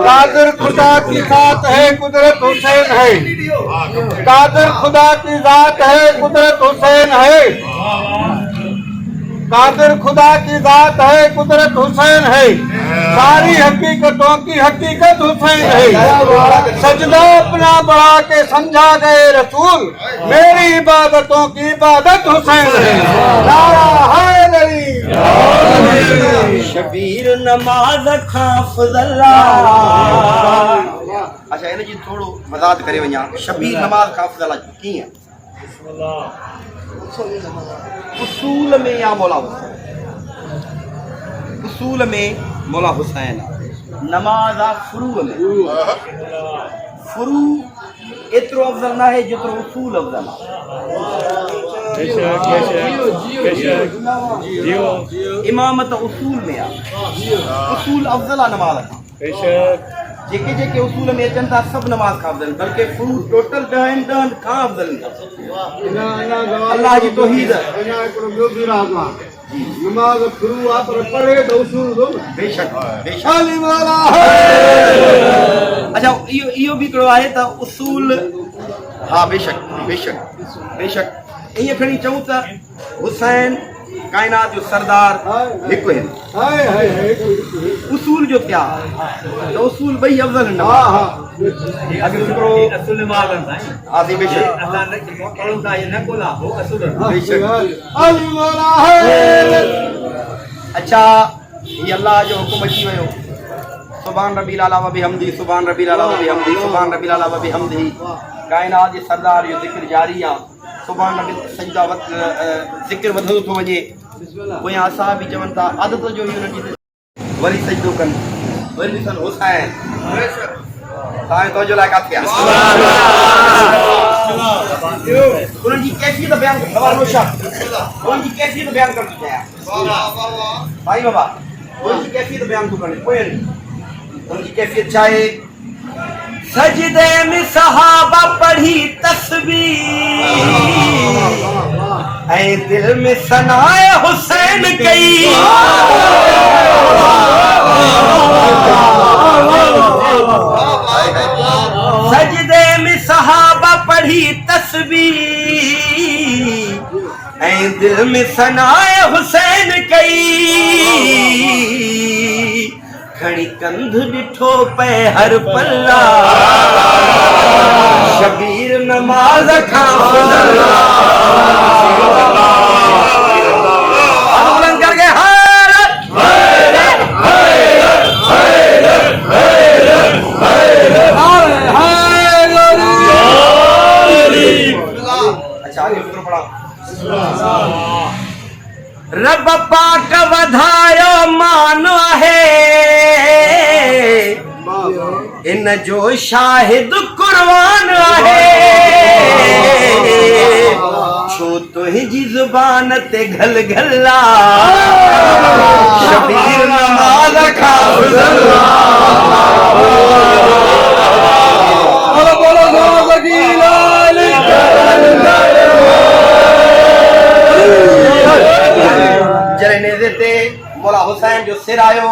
कादिर खुदा की जात है, कुदरत हुसैन है। कादिर खुदा की जात है, कुदरत हुसैन है। कादिर खुदा की जात है, कुदरत हुसैन है। सारी हकीकतों की हकीकत हुसैन है। सजदा अपना बढ़ा के समझा गए रसूल, मेरी इबादतों की इबादत हुसैन है। नारा हैदरी। शबीर नमाज खां फज़ला। अच्छा इन जी थोड़ो वज़ाहत करे वञा। शबीर नमाज खां फज़ला कीअं? उसूल में या मौला हुसैन, उसूल में मौला हुसैन, नमाज आ फुरू में। फुरू एतिरो अफ़ज़ल ना है जेतिरो उसूल अफ़ज़ल आहे। इमामत उसूल में आ, उसूल अफ़ज़ल आहे नमाज खां। जेके जेके उसूल में अचनि था सभु नमाज खां अफ़ज़ल, बल्कि फुरू टोटल 10 खां अफ़ज़ल अल्लाह जी तौहीद। नमाज फुरू आप पढ़े तो उसूल दो। बेशक बेशक। अच्छा इहो भी हिकिड़ो आहे त उसूल। हाँ बेशक बेशक बेशक। ईअं खणी चऊं त हुसैन काइनात जो सरदार हिकु आहिनि। उसूल जो थिया त उसूल ॿई अफ़ज़ल आहिनि। अॻे हिकिड़ो आदि बेशक अच्छा ये अल्लाह जो हुकुम अची वियो। सुभान रब्बिल आला व बिहम्दी, सुभान रब्बिल आला व बिहम्दी, सुभान रब्बिल आला व बिहम्दी। काइनात जे सरदार जो ज़िक्र जारी आहे। सुभान रब्बिल सजदा वक़्त ज़िक्र वधंदो थो वञे। पोयां असां बि चवनि था आदत जो ई उन्हनि जी वरी सजदो कनि, वरी ॾिसनि हुसैन। तव्हांजे तवजो लाइ काथे आहे? उन्हनि जी कैफ़ियत बयान उन्हनि जी कैफ़ियत बयान कर थी चाहियां भाई बाबा। उन्हनि जी कैफ़ियत बयान थो करणे। पोइ उन्हनि जी कैफ़ियत छा आहे? सजदे में सहाबा पढ़ी तस्बीह ऐं दिल में सनाए हुसैन कई। सजदे में सहाबा पढ़ी तस्बीह ऐं दिल में सनाए हुसैन कई। खणी कंध ॾिठो पे हर पल्ला, शबीर नमाज खां फज़ला। बुलंद करके अच्छा आगे फिक्र पड़ा। रब पाक वधायो मान आहे, इन जो शाहिद कुर्बान आहे। छो तुंहिंजी ज़ुबान ते घल घला, शबीर नमाज खां फज़ला। जरे नेज़े ते मौला हुसैन जो सिर आयो,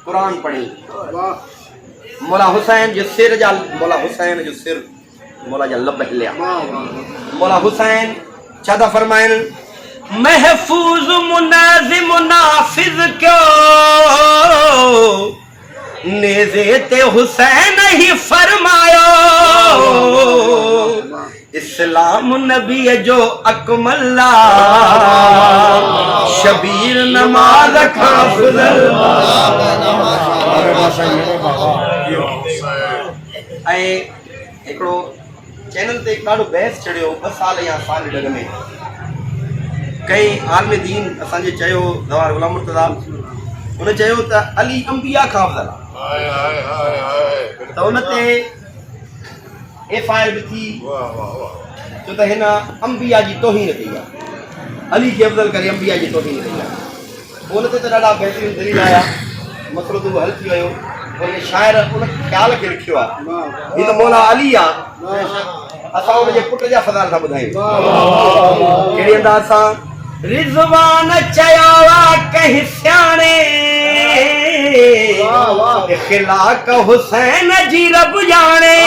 कुरान पढ़ी। मौला हुसैन जो सिर जा, मौला हुसैन जो सिर मौला जा लब हिलिया। मौला हुसैन छा था फरमाइनि? महफूज मुनाज़िम नाफिज क्यों, नेज़े ते हुसैन ही फरमायो। इस्लाम नबी जो अकमल्ला, शबीर नमाज खां फज़ला। ऐं हिकिड़ो चैनल ते ॾाढो बहस चढ़ियो 2 साल या साल ॾेढ में। कई आलिम दीन असांजे चयो, दवार गुलाम मुर्तज़ा, हुन चयो त अली अंबिया खां अफ़ज़ल आहे। त हुन ते एफआईआर बि थी, छो त हिन अंबिया जी तौहीन कई आहे। अली खे अफ़ज़ल करे अंबिया जी तौहीन कई आहे। हुन ते त ॾाढा बहितरीन दलील आया, मसइलो त हल थी वियो। उन शाइर उन ख़्याल खे लिखियो आहे। हीअ त मौला अली आहे, असां उनजे पुट जा फज़ाइल था ॿुधायूं। कहिड़े अंदाज़ सां? रिज़वान चयो आहे कंहिं सियाणे, इखलाक हुसैन जी रब जाने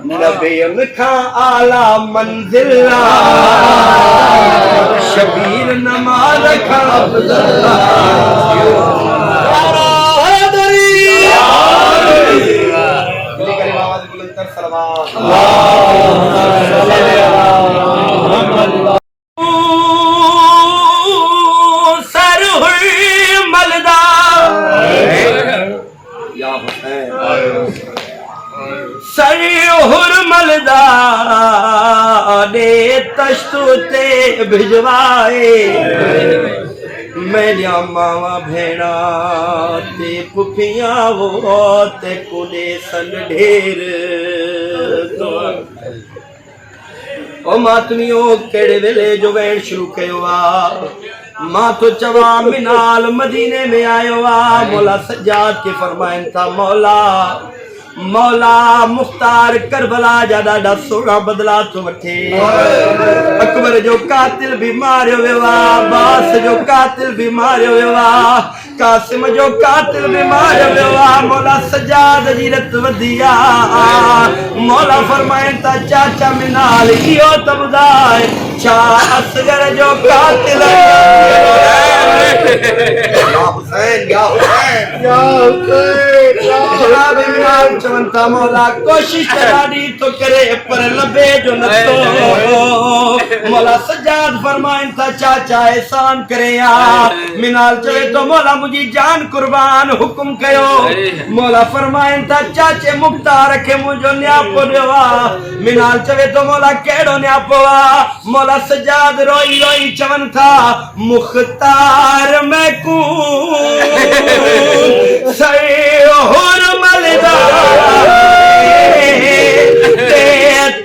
नबियन खां आला मंजिल शबीर नमाज खां तश्तुते भिजवाए मेरिया मावा भेड़ा ते पुफिया वो ते कुने सन ढेर ओ मातमियो केड़े वेले जो वैन शुरू कयो आ मां तो चवा मिनाल मदीने में आयो आ मौला सज्जाद के फरमाइन था मौला मौला मुख्तार करबला ज्यादा दा सोना बदला तो वठे अकबर जो कातिल भी मारियो वेवा बास जो कातिल भी मारियो वेवा कासिम जो कातिल भी मारियो वेवा मौला सज्जाद जी रत वदिया मौला फरमाइन ता चाचा मिनाल इयो तबदाए चा असगर जो कातिल या हुसैन या हुसैन या हुसैन जनाब मिनाल चवंता मौला कोशिश कराडी तो करे पर लबे जो न तो मौला सज्जाद फरमाइन था चाचा एहसान करे आ मिनाल चवे तो मौला मुझी जान कुर्बान हुक्म कयो मौला फरमाइन था चाचे मुख्तार के मुझो न्यापो देवा मिनाल चवे तो मौला केड़ो न्यापो आ मौला सज्जाद रोई रोई चवन था मुख्तार मैं कू सही हुरमलदा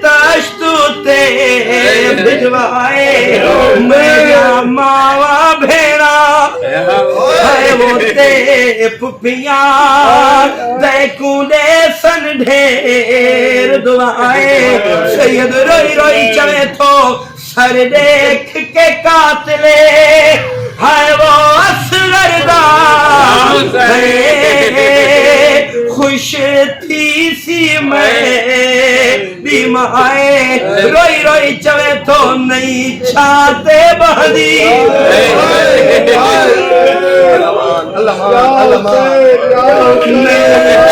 तश्तुते भिजवाए मेरा मावा भेड़ा है वो ते पुफिया ते कुने सन ढेर दुआए सैयद रोई रोई चले तो सर देख के कातले है वो असगर दा खुश थी सी मैं बीमाए रोई रोई चवे तो नहीं छाते बहदी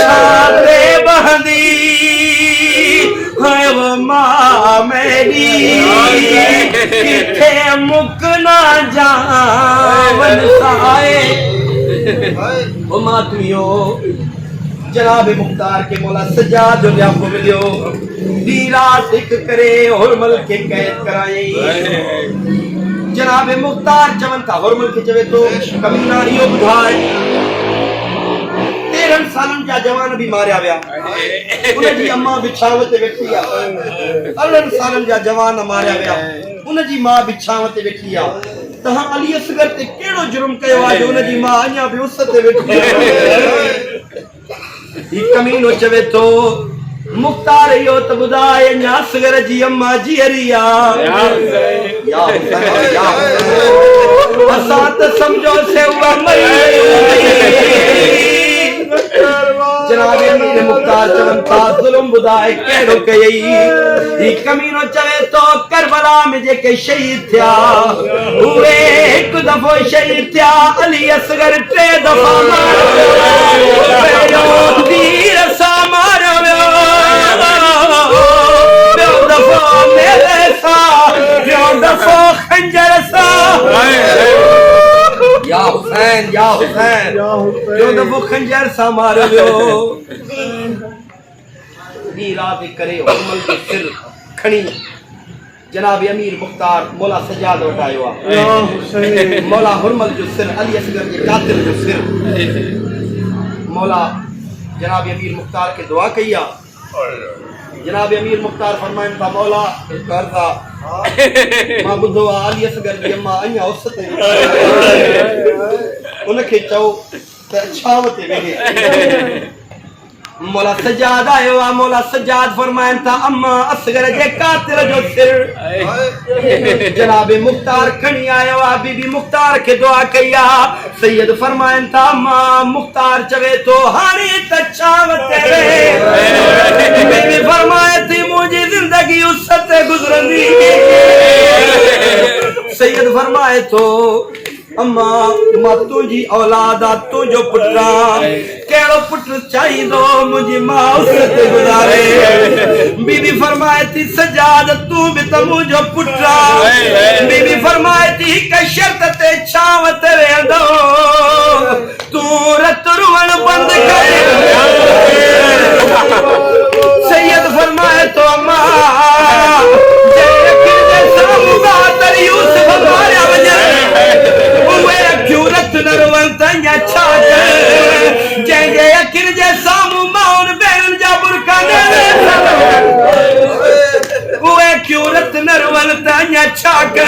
छाते बहदी है वो माँ मेरी किथे मुक ना जावन साए ओ मातमियो जनाब मुख्तार के मौला सज्जाद जो आपको मिलियो दी रात एक करे हुरमल के कैद कराए जनाब मुख्तार चवन था हुरमल के चवे तो कमीना इयो बुधाए 13 सालन जा जवान भी मारिया वया उन जी अम्मा बिछावत वेठी आ 11 सालन जा जवान मारिया वया उन जी मां बिछावत वेठी आ तहां अली असगर ते केड़ो जुर्म कयो आ जो उन जी मां अञा भी उस ते वेठी आ ही कमीनो चवे तो मुख्तार यो त बुधाए नासगर जी अम्मा जी हरिया या असां त समझो से हुआ मरी जनाब अमीर मुख्तार चवन था जुल्म बुधाए केड़ो कयई ही कमीनो चवे तो करबला में जे के शहीद थिया हुए एक दफो शहीद थिया अली असगर 3 दफा मारो तीर सा मारो बे दफो मेरे सा बे दफो खंजर सा या हुसैन जो दफो खंजर सा मारो दी रात करे हुरमल के सिर खणी जनाब अमीर मुख्तार मौला सज्जाद उठायो मौला हुरमल जो सिर अली असगर के कातिल जो सिर मौला जनाब अमीर मुख्तार के दुआ कइया जनाब अमीर मुख्तार फरमाइन था मौला करता मां बुधो अली असगर की अम्मा अञा उसते उनके चओ त छाव ते वेहे मौला सज्जाद आयो आ मौला सज्जाद फरमाइन था अम्मा असगर जे कातिल जो सिर जनाब मुख्तार खणी आयो आ बीबी मुख्तार के दुआ कया सैयद फरमाइन था अम्मा मुख्तार चवे तो हानी तछाव तेरे बीबी फरमाए थी मुझे जिंदगी उससे गुजरनी सैयद फरमाए तो अम्मा मां तुझी औलाद आ तुझो पुत्रा केड़ो पुत्र चाहिए दो मुझे मां उससे गुजारे बीबी फरमाए थी सजाद तू भी तो मुझो पुत्रा बीबी फरमाए थी के शर्त ते छाव तेरे दो तू रत रुवन बंद कर सैयद फरमाए तो अम्मा जे किने सामुगा तर यूसुफ मारे वजन क्यूरत नरवन तंया छाक जेंगे यकिन जे सामू माउन बेन जा बुरकाने ओए क्यूरत नरवन तंया छाक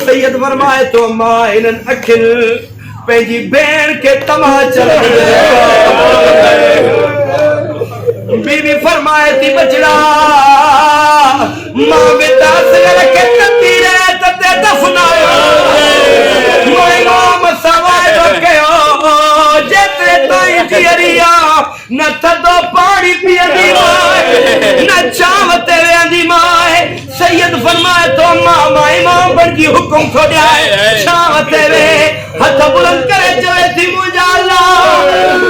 सैयद फरमाए तो मां इनन अखिन पेजी बेन के तमाचा बीबी फरमाए थी बचड़ा मां बेटा सगर के ततीरे तते दफनायो मोइनो सवाय के ओ जेतरे ताई जियरिया न थदो पानी पियदी माए न चाव तेरे आंदी माए सैयद फरमाए तो मां इमाम बन की हुक्म छोड़या चाव तेरे हथ बुलंद करे चले थी मुजाला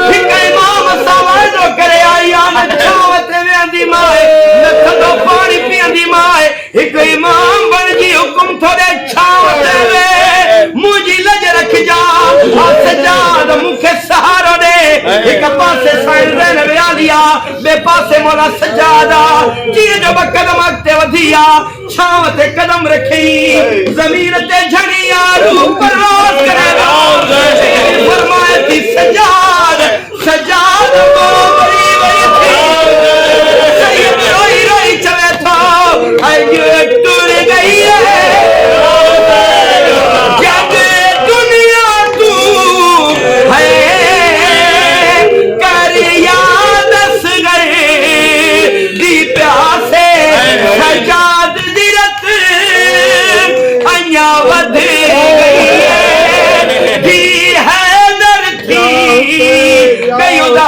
ठीक इमाम सवाय जो करे आया न चाव तेरे आंदी माए न थदो पानी पियदी माए एक इमाम बन की हुक्म छोड़े चाव तेरे मुझी लज रख जा सजाद मुखे सहारा दे एक पासे साइल रहने वालिया बे पासे मौला सजादा जी जो कदम अगते वधिया छाव ते कदम रखी जमीन ते झड़िया रूह परवास करे फरमाए थी सजाद सजाद को बड़ी बड़ी थी सैयद रोई रोई चले था आई टूट गई है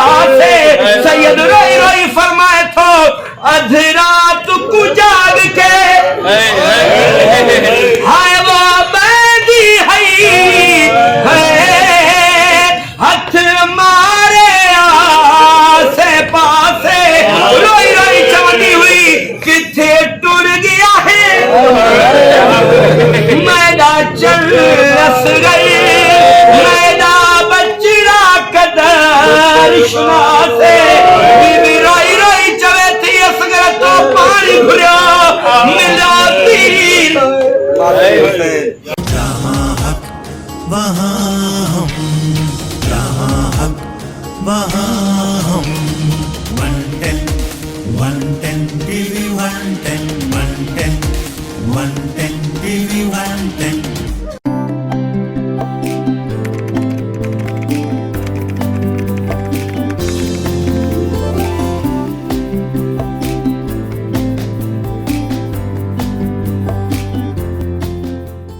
सैयद रोई रोई फरमाए तो अधरात को जाग के हाय वो बैठी है हथ मारे आसे पासे रोई रोई चमकी हुई किथे टुर गया है मैदा चल रस गई मैदा बचड़ा कदर से बीबी रोई रोई चले थी असगर तो पानी घुरिया मिला तीर जहाँ हक वहाँ हम, जहाँ हक वहाँ हम।